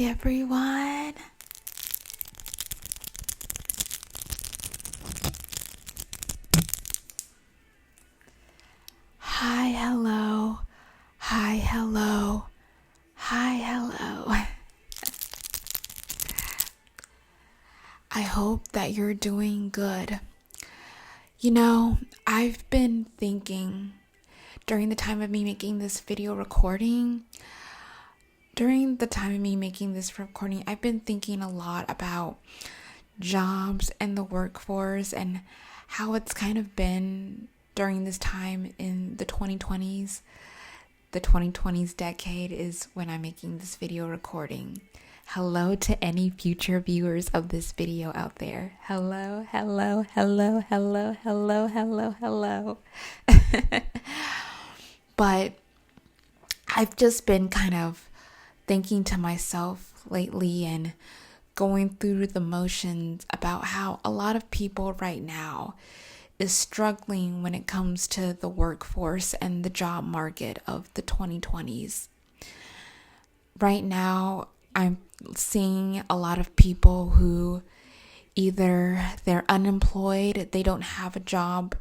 everyone. Hi, hello. Hi, hello. Hi, hello. I hope that you're doing good. I've been thinking during the time of me making this video recording, I've been thinking a lot about jobs and the workforce and how it's kind of been during this time in the 2020s. The 2020s decade is when I'm making this video recording. Hello to any future viewers of this video out there. Hello, hello, hello, hello, hello, hello, hello. But I've just been kind of thinking to myself lately and going through the motions about how a lot of people right now is struggling when it comes to the workforce and the job market of the 2020s. Right now, I'm seeing a lot of people who either they're unemployed, they don't have a job,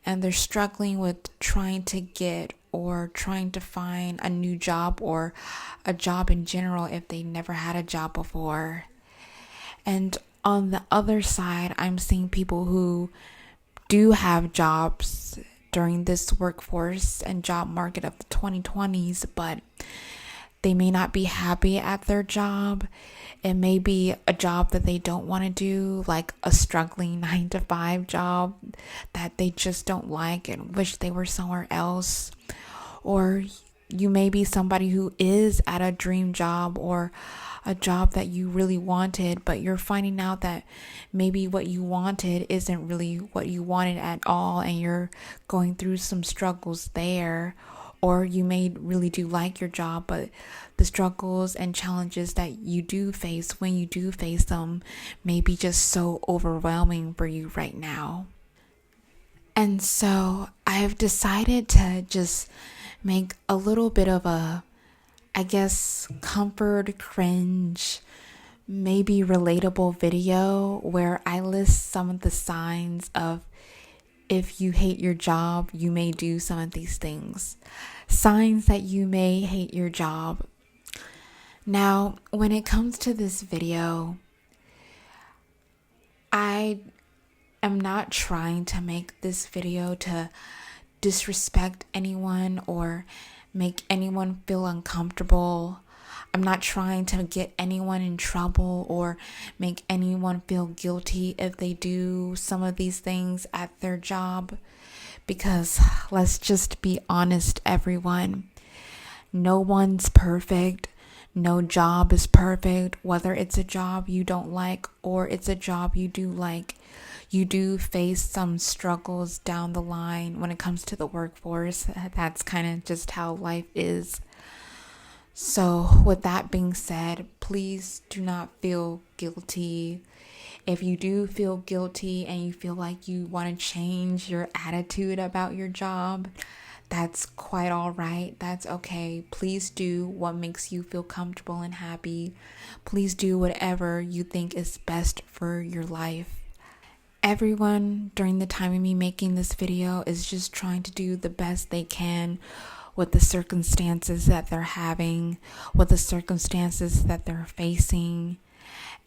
and they're struggling with trying to get or trying to find a new job or a job in general if they never had a job before. And on the other side, I'm seeing people who do have jobs during this workforce and job market of the 2020s, but they may not be happy at their job. It may be a job that they don't want to do, like a struggling 9-to-5 job that they just don't like and wish they were somewhere else. Or you may be somebody who is at a dream job or a job that you really wanted, but you're finding out that maybe what you wanted isn't really what you wanted at all, and you're going through some struggles there. Or you may really do like your job, but the struggles and challenges that you do face when you do face them may be just so overwhelming for you right now. And so I've decided to just make a little bit of a, comfort, cringe, maybe relatable video where I list some of the signs of if you hate your job, you may do some of these things. Signs that you may hate your job. Now, when it comes to this video, I am not trying to make this video to disrespect anyone or make anyone feel uncomfortable. I'm not trying to get anyone in trouble or make anyone feel guilty if they do some of these things at their job. Because let's just be honest, everyone. No one's perfect. No job is perfect. Whether it's a job you don't like or it's a job you do like, you do face some struggles down the line when it comes to the workforce. That's kind of just how life is. So with that being said, please do not feel guilty. If you do feel guilty and you feel like you want to change your attitude about your job, that's quite all right. That's okay. Please do what makes you feel comfortable and happy. Please do whatever you think is best for your life. Everyone during the time of me making this video is just trying to do the best they can with the circumstances that they're having, with the circumstances that they're facing.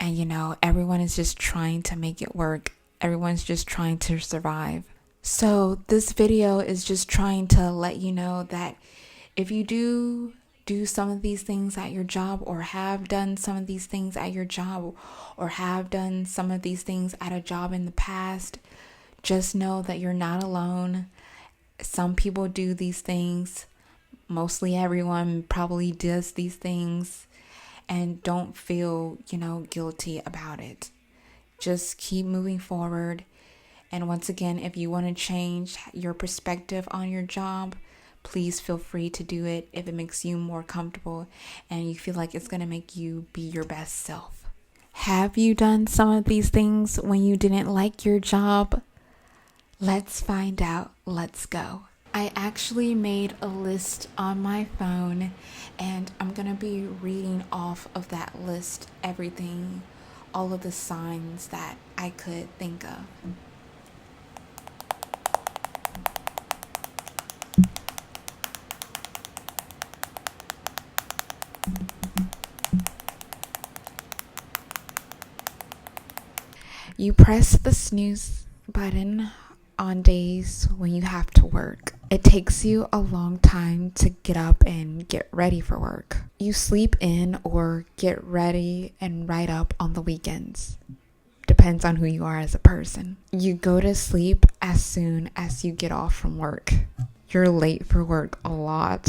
And everyone is just trying to make it work. Everyone's just trying to survive. So this video is just trying to let you know that if you do some of these things at your job, or have done some of these things at your job, or have done some of these things at a job in the past, just know that you're not alone. Some people do these things. Mostly everyone probably does these things, and don't feel, guilty about it. Just keep moving forward. And once again, if you want to change your perspective on your job, please feel free to do it if it makes you more comfortable and you feel like it's going to make you be your best self. Have you done some of these things when you didn't like your job? Let's find out. Let's go. I actually made a list on my phone, and I'm gonna be reading off of that list everything, all of the signs that I could think of. You press the snooze button on days when you have to work. It takes you a long time to get up and get ready for work. You sleep in or get ready and right up on the weekends. Depends on who you are as a person. You go to sleep as soon as you get off from work. You're late for work a lot.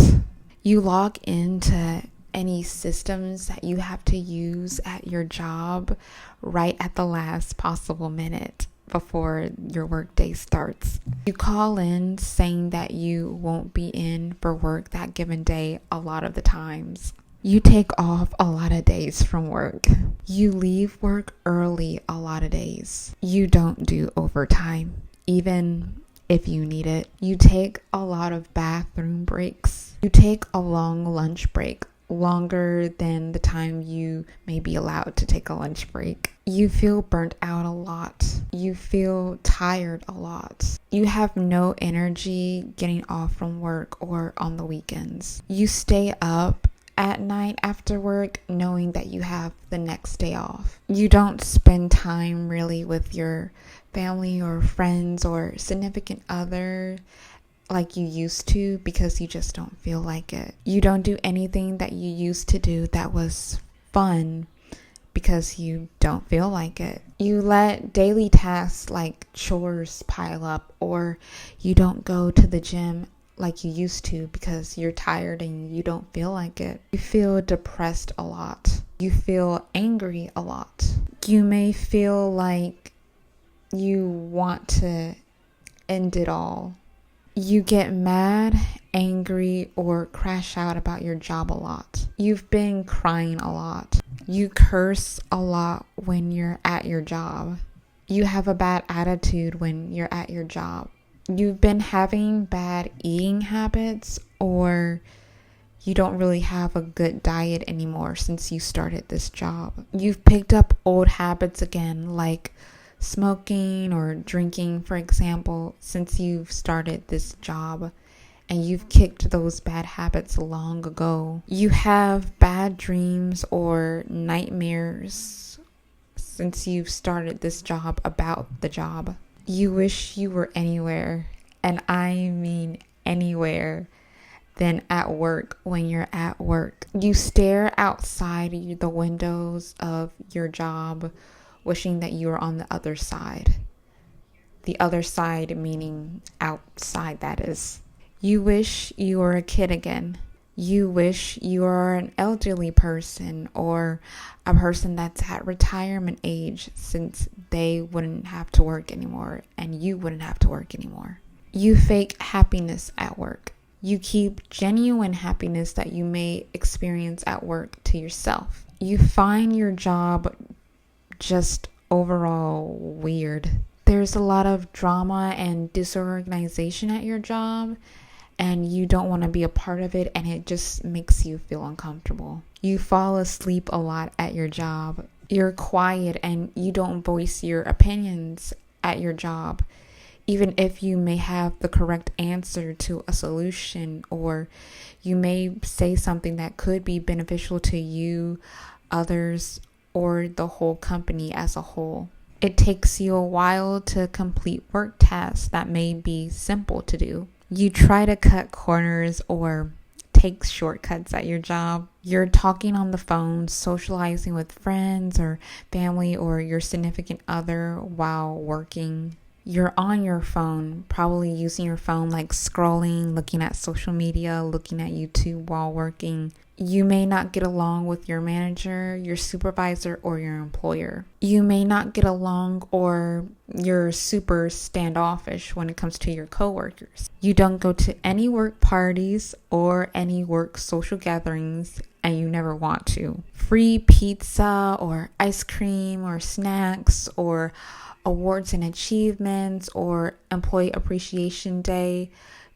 You log into any systems that you have to use at your job right at the last possible minute before your workday starts. You call in saying that you won't be in for work that given day a lot of the times. You take off a lot of days from work. You leave work early a lot of days. You don't do overtime, even if you need it. You take a lot of bathroom breaks. You take a long lunch break, longer than the time you may be allowed to take a lunch break. You feel burnt out a lot. You feel tired a lot. You have no energy getting off from work or on the weekends. You stay up at night after work knowing that you have the next day off. You don't spend time really with your family or friends or significant other like you used to because you just don't feel like it. You don't do anything that you used to do that was fun because you don't feel like it. You let daily tasks like chores pile up, or you don't go to the gym like you used to because you're tired and you don't feel like it. You feel depressed a lot. You feel angry a lot. You may feel like you want to end it all. You get mad, angry, or crash out about your job a lot. You've been crying a lot. You curse a lot when you're at your job. You have a bad attitude when you're at your job. You've been having bad eating habits, or you don't really have a good diet anymore since you started this job. You've picked up old habits again, like smoking or drinking, for example, since you've started this job, and you've kicked those bad habits long ago. You have bad dreams or nightmares since you've started this job about the job. You wish you were anywhere, and I mean anywhere, than at work when you're at work. You stare outside the windows of your job, wishing that you were on the other side. The other side meaning outside, that is. You wish you were a kid again. You wish you were an elderly person or a person that's at retirement age, since they wouldn't have to work anymore and you wouldn't have to work anymore. You fake happiness at work. You keep genuine happiness that you may experience at work to yourself. You find your job just overall weird. There's a lot of drama and disorganization at your job, and you don't want to be a part of it, and it just makes you feel uncomfortable. You fall asleep a lot at your job. You're quiet and you don't voice your opinions at your job, even if you may have the correct answer to a solution, or you may say something that could be beneficial to you, others, or the whole company as a whole. It takes you a while to complete work tasks that may be simple to do. You try to cut corners or take shortcuts at your job. You're talking on the phone, socializing with friends or family or your significant other while working. You're on your phone, probably using your phone like scrolling, looking at social media, looking at YouTube while working. You may not get along with your manager, your supervisor, or your employer. You may not get along, or you're super standoffish when it comes to your coworkers. You don't go to any work parties or any work social gatherings, and you never want to. Free pizza or ice cream or snacks or awards and achievements or employee appreciation day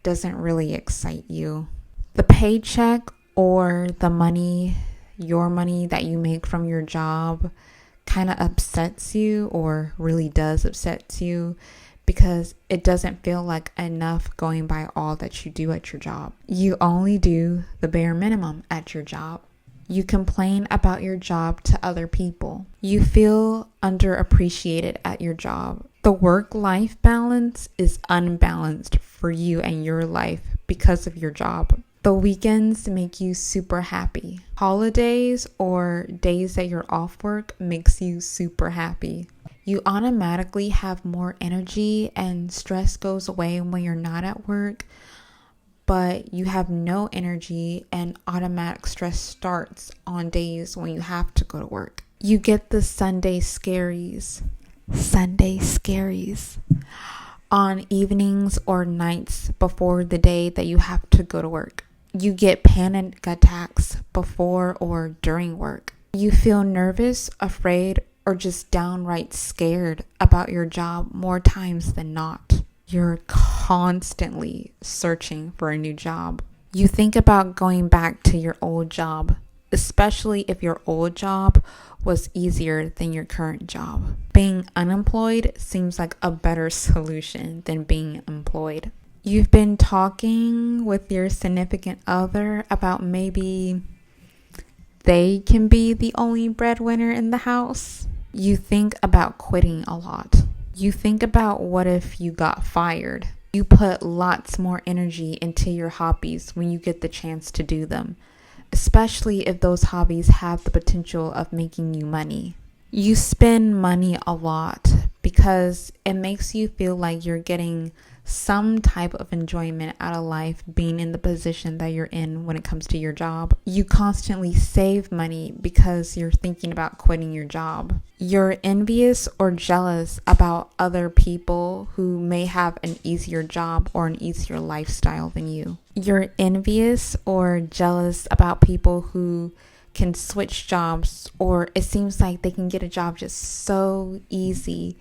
doesn't really excite you. The paycheck or the money, your money that you make from your job kind of upsets you, or really does upset you, because it doesn't feel like enough going by all that you do at your job. You only do the bare minimum at your job. You complain about your job to other people. You feel underappreciated at your job. The work-life balance is unbalanced for you and your life because of your job. The weekends make you super happy. Holidays or days that you're off work makes you super happy. You automatically have more energy and stress goes away when you're not at work, but you have no energy and automatic stress starts on days when you have to go to work. You get the Sunday scaries on evenings or nights before the day that you have to go to work. You get panic attacks before or during work. You feel nervous, afraid, or just downright scared about your job more times than not. You're constantly searching for a new job. You think about going back to your old job, especially if your old job was easier than your current job. Being unemployed seems like a better solution than being employed. You've been talking with your significant other about maybe they can be the only breadwinner in the house. You think about quitting a lot. You think about what if you got fired. You put lots more energy into your hobbies when you get the chance to do them, especially if those hobbies have the potential of making you money. You spend money a lot because it makes you feel like you're getting some type of enjoyment out of life being in the position that you're in when it comes to your job. You constantly save money because you're thinking about quitting your job. You're envious or jealous about other people who may have an easier job or an easier lifestyle than you. You're envious or jealous about people who can switch jobs, or it seems like they can get a job just so easy,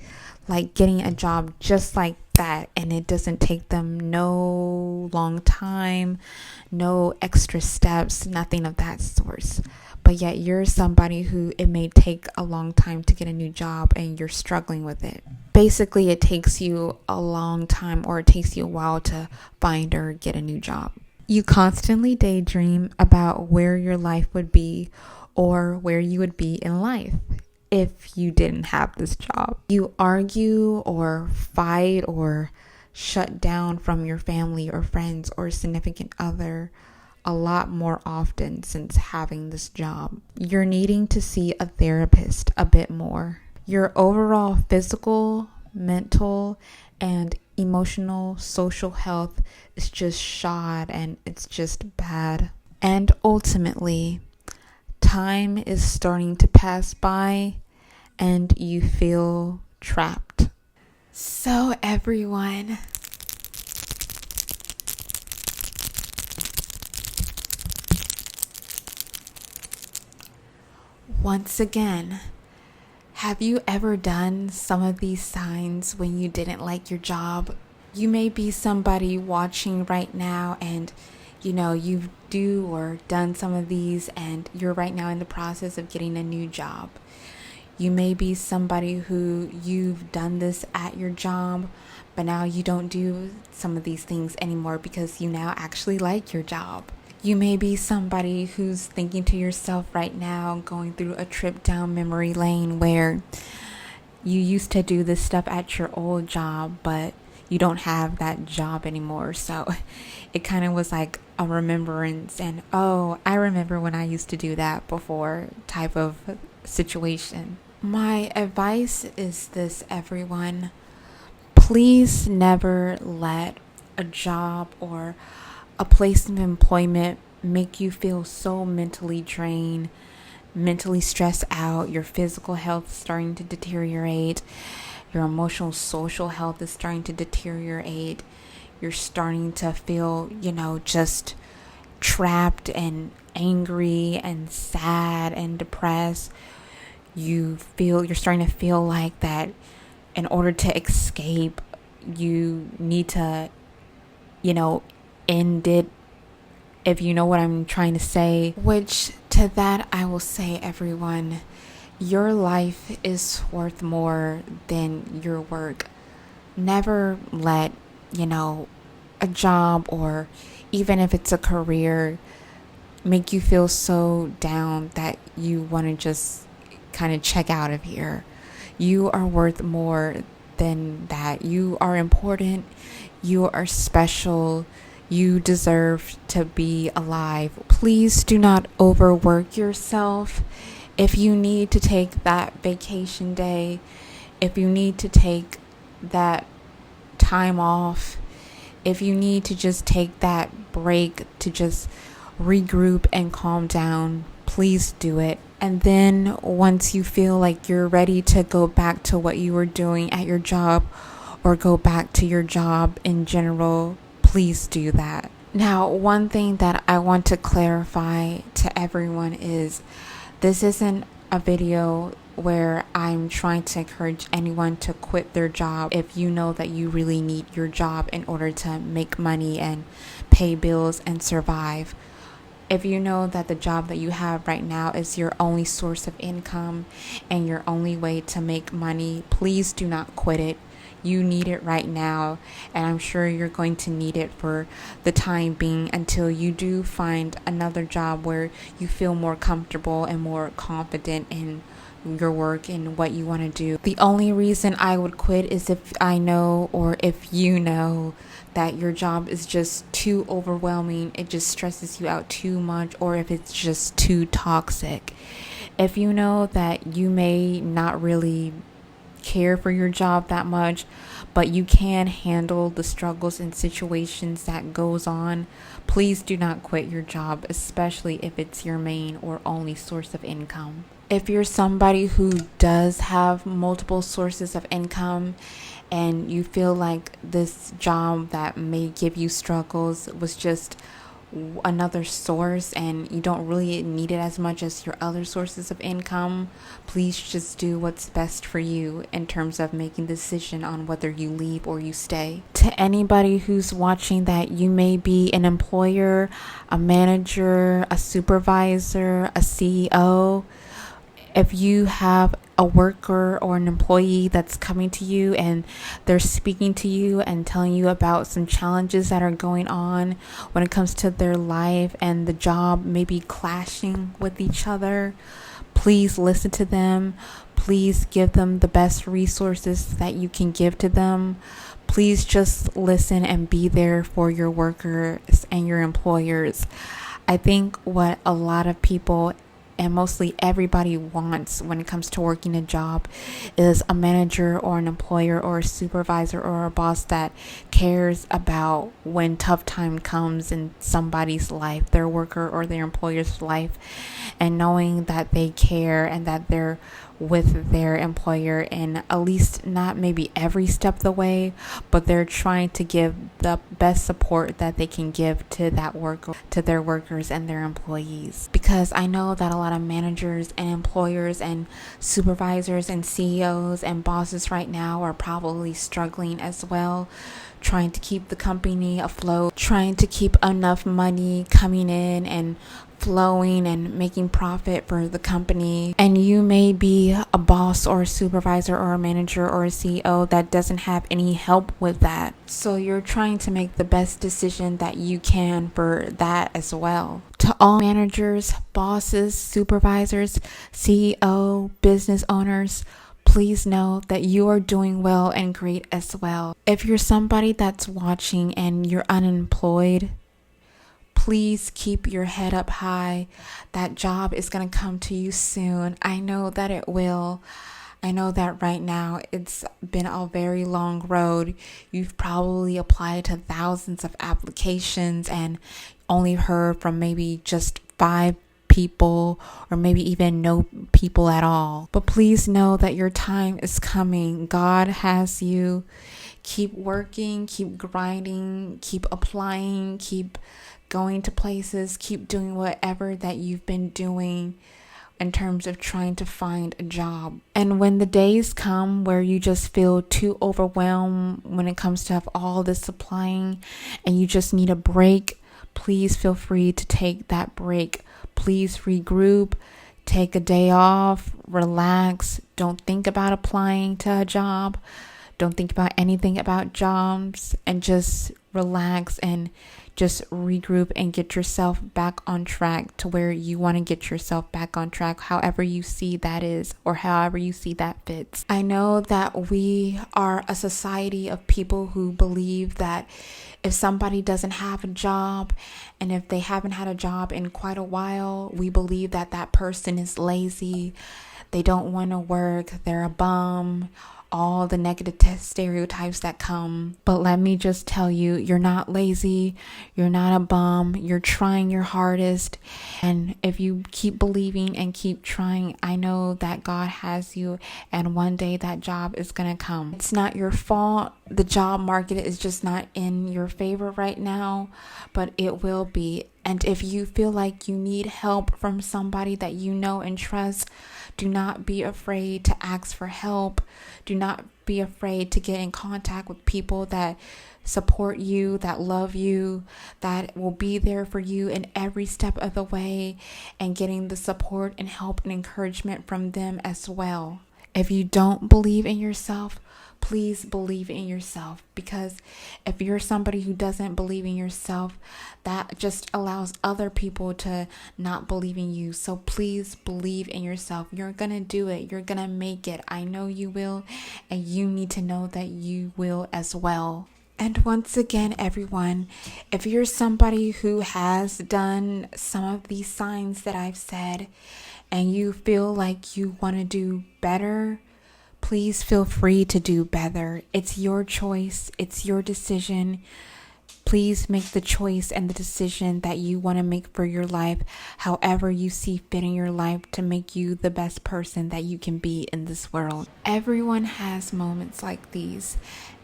like getting a job just like that, and it doesn't take them no long time, no extra steps, nothing of that sort. But yet you're somebody who it may take a long time to get a new job and you're struggling with it. Basically, it takes you a long time, or it takes you a while to find or get a new job. You constantly daydream about where your life would be or where you would be in life if you didn't have this job. You argue or fight or shut down from your family or friends or significant other a lot more often since having this job. You're needing to see a therapist a bit more. Your overall physical, mental, and emotional, social health is just shot, and it's just bad. And ultimately, time is starting to pass by and you feel trapped. So everyone, once again, have you ever done some of these signs when you didn't like your job? You may be somebody watching right now and you've do or done some of these and you're right now in the process of getting a new job. You may be somebody who you've done this at your job, but now you don't do some of these things anymore because you now actually like your job. You may be somebody who's thinking to yourself right now, going through a trip down memory lane where you used to do this stuff at your old job, but you don't have that job anymore. So it kind of was like a remembrance and, oh, I remember when I used to do that before type of situation. My advice is this, everyone. Please never let a job or a place of employment make you feel so mentally drained, mentally stressed out. Your physical health is starting to deteriorate. Your emotional, social health is starting to deteriorate. You're starting to feel, just trapped and angry and sad and depressed. You're starting to feel like that in order to escape, you need to, end it, if you know what I'm trying to say. Which, to that, I will say, everyone, your life is worth more than your work. Never let, a job, or even if it's a career, make you feel so down that you want to just kind of check out of here. You are worth more than that. You are important. You are special. You deserve to be alive. Please do not overwork yourself. If you need to take that vacation day, if you need to take that time off, if you need to just take that break to just regroup and calm down, please do it. And then once you feel like you're ready to go back to what you were doing at your job, or go back to your job in general, please do that. Now, one thing that I want to clarify to everyone is this isn't a video where I'm trying to encourage anyone to quit their job if you know that you really need your job in order to make money and pay bills and survive. If you know that the job that you have right now is your only source of income and your only way to make money, please do not quit it. You need it right now, and I'm sure you're going to need it for the time being until you do find another job where you feel more comfortable and more confident in your work and what you want to do. The only reason I would quit is if I know, or if you know, that your job is just too overwhelming, it just stresses you out too much, or if it's just too toxic. If you know that you may not really care for your job that much, but you can handle the struggles and situations that goes on, please do not quit your job, especially if it's your main or only source of income. If you're somebody who does have multiple sources of income and you feel like this job that may give you struggles was just another source and you don't really need it as much as your other sources of income, please just do what's best for you in terms of making the decision on whether you leave or you stay. To anybody who's watching that you may be an employer, a manager, a supervisor, a CEO, if you have a worker or an employee that's coming to you and they're speaking to you and telling you about some challenges that are going on when it comes to their life and the job may be clashing with each other, please listen to them. Please give them the best resources that you can give to them. Please just listen and be there for your workers and your employers. I think what a lot of people and mostly everybody wants when it comes to working a job is a manager or an employer or a supervisor or a boss that cares about when tough time comes in somebody's life, their worker or their employer's life, and knowing that they care and that they're with their employer in at least not maybe every step of the way, but they're trying to give the best support that they can give to that worker, to their workers and their employees. Because I know that a lot of managers and employers and supervisors and CEOs and bosses right now are probably struggling as well, trying to keep the company afloat, trying to keep enough money coming in and flowing and making profit for the company. And you may be a boss or a supervisor or a manager or a CEO that doesn't have any help with that. So you're trying to make the best decision that you can for that as well. To all managers, bosses, supervisors, CEO, business owners, please know that you are doing well and great as well. If you're somebody that's watching and you're unemployed, please keep your head up high. That job is going to come to you soon. I know that it will. I know that right now it's been a very long road. You've probably applied to thousands of applications and only heard from maybe just 5 people or maybe even no people at all. But please know that your time is coming. God has you. Keep working, keep grinding, keep applying, keep going to places, keep doing whatever that you've been doing in terms of trying to find a job. And when the days come where you just feel too overwhelmed when it comes to have all this applying and you just need a break, please feel free to take that break. Please regroup, take a day off, relax. Don't think about applying to a job. Don't think about anything about jobs, and just relax and just regroup and get yourself back on track to where you want to get yourself back on track, however you see that is, or however you see that fits. I know that we are a society of people who believe that if somebody doesn't have a job, and if they haven't had a job in quite a while, we believe that that person is lazy, they don't want to work, they're a bum, all the negative stereotypes that come. But let me just tell you, you're not lazy, you're not a bum, you're trying your hardest. And if you keep believing and keep trying, I know that God has you, and one day that job is gonna come. It's not your fault. The job market is just not in your favor right now, but it will be. And if you feel like you need help from somebody that you know and trust, do not be afraid to ask for help. Do not be afraid to get in contact with people that support you, that love you, that will be there for you in every step of the way, and getting the support and help and encouragement from them as well. If you don't believe in yourself, please believe in yourself, because if you're somebody who doesn't believe in yourself, that just allows other people to not believe in you. So please believe in yourself. You're gonna do it. You're gonna make it. I know you will, and you need to know that you will as well. And once again, everyone, if you're somebody who has done some of these signs that I've said and you feel like you want to do better, please feel free to do better. It's your choice. It's your decision. Please make the choice and the decision that you want to make for your life, however you see fit in your life, to make you the best person that you can be in this world. Everyone has moments like these.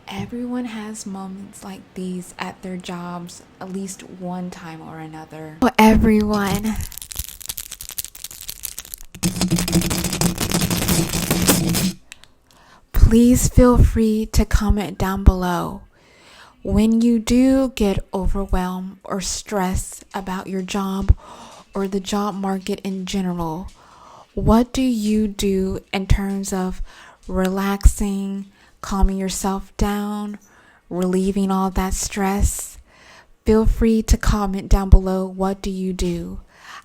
Everyone has moments like these at their jobs at least one time or another. So everyone, please feel free to comment down below. When you do get overwhelmed or stressed about your job or the job market in general, what do you do in terms of relaxing, calming yourself down, relieving all that stress? Feel free to comment down below. What do you do?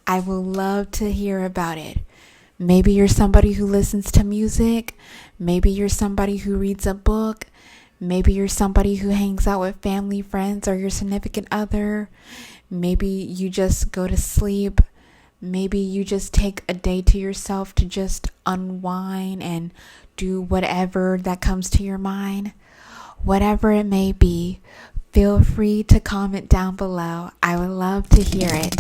I would love to hear about it. Maybe you're somebody who listens to music. Maybe you're somebody who reads a book. Maybe you're somebody who hangs out with family, friends, or your significant other. Maybe you just go to sleep. Maybe you just take a day to yourself to just unwind and do whatever that comes to your mind. Whatever it may be, feel free to comment down below. I would love to hear it.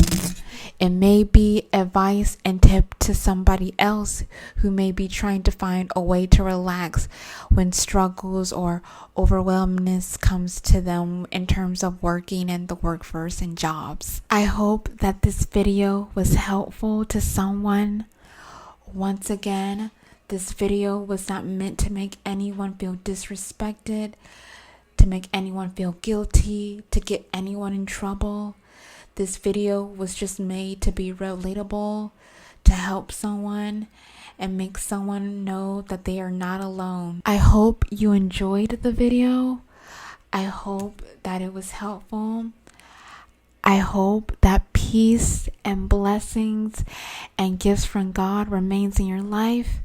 It may be advice and tip to somebody else who may be trying to find a way to relax when struggles or overwhelmness comes to them in terms of working in the workforce and jobs. I hope that this video was helpful to someone. Once again, this video was not meant to make anyone feel disrespected, to make anyone feel guilty, to get anyone in trouble. This video was just made to be relatable, to help someone and make someone know that they are not alone. I hope you enjoyed the video. I hope that it was helpful. I hope that peace and blessings and gifts from God remains in your life.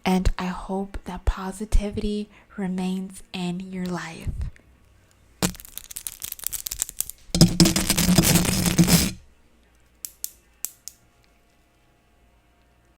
And I hope that positivity remains in your life.